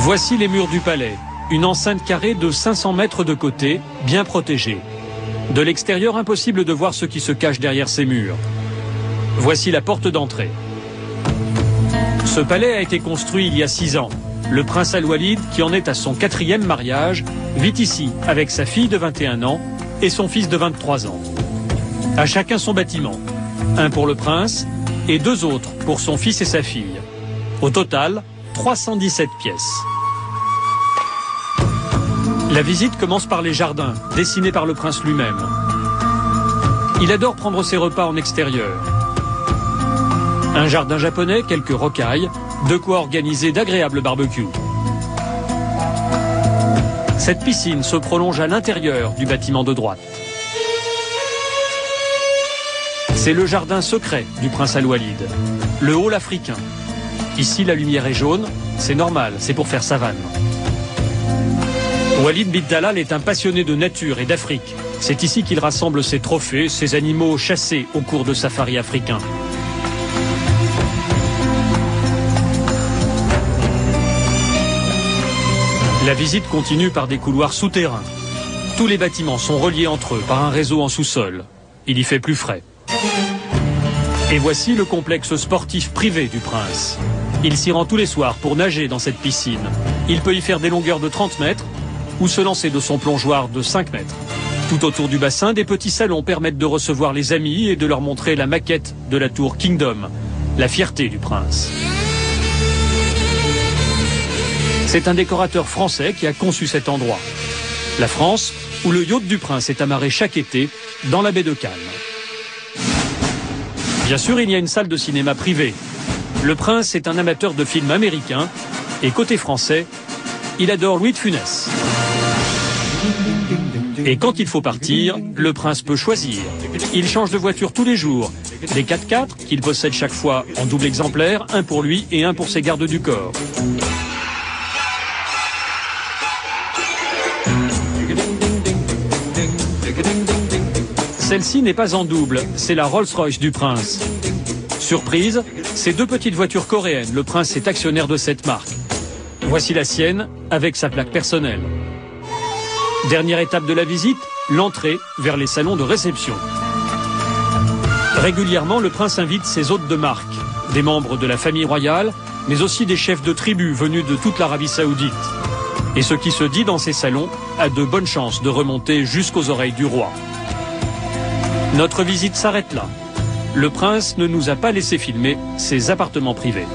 Voici les murs du palais, une enceinte carrée de 500 mètres de côté, bien protégée. De l'extérieur, impossible de voir ce qui se cache derrière ces murs. Voici la porte d'entrée. Ce palais a été construit il y a 6 ans. Le prince Al-Walid, qui en est à son 4e mariage, vit ici avec sa fille de 21 ans et son fils de 23 ans. À chacun son bâtiment. Un pour le prince et 2 autres pour son fils et sa fille. Au total, 317 pièces. La visite commence par les jardins, dessinés par le prince lui-même. Il adore prendre ses repas en extérieur. Un jardin japonais, quelques rocailles, de quoi organiser d'agréables barbecues. Cette piscine se prolonge à l'intérieur du bâtiment de droite. C'est le jardin secret du prince Al-Walid, le hall africain. Ici, la lumière est jaune, c'est normal, c'est pour faire savane. Walid bin Talal est un passionné de nature et d'Afrique. C'est ici qu'il rassemble ses trophées, ses animaux chassés au cours de safaris africains. La visite continue par des couloirs souterrains. Tous les bâtiments sont reliés entre eux par un réseau en sous-sol. Il y fait plus frais. Et voici le complexe sportif privé du prince. Il s'y rend tous les soirs pour nager dans cette piscine. Il peut y faire des longueurs de 30 mètres ou se lancer de son plongeoir de 5 mètres. Tout autour du bassin, des petits salons permettent de recevoir les amis et de leur montrer la maquette de la tour Kingdom, la fierté du prince. C'est un décorateur français qui a conçu cet endroit. La France, où le yacht du prince est amarré chaque été dans la baie de Cannes. Bien sûr, il y a une salle de cinéma privée. Le prince est un amateur de films américains et côté français, il adore Louis de Funès. Et quand il faut partir, le prince peut choisir. Il change de voiture tous les jours. Des 4x4 qu'il possède chaque fois en double exemplaire, un pour lui et un pour ses gardes du corps. Celle-ci n'est pas en double, c'est la Rolls-Royce du prince. Surprise, ces 2 petites voitures coréennes, le prince est actionnaire de cette marque. Voici la sienne, avec sa plaque personnelle. Dernière étape de la visite, l'entrée vers les salons de réception. Régulièrement, le prince invite ses hôtes de marque, des membres de la famille royale, mais aussi des chefs de tribu venus de toute l'Arabie Saoudite. Et ce qui se dit dans ces salons a de bonnes chances de remonter jusqu'aux oreilles du roi. Notre visite s'arrête là. Le prince ne nous a pas laissé filmer ses appartements privés.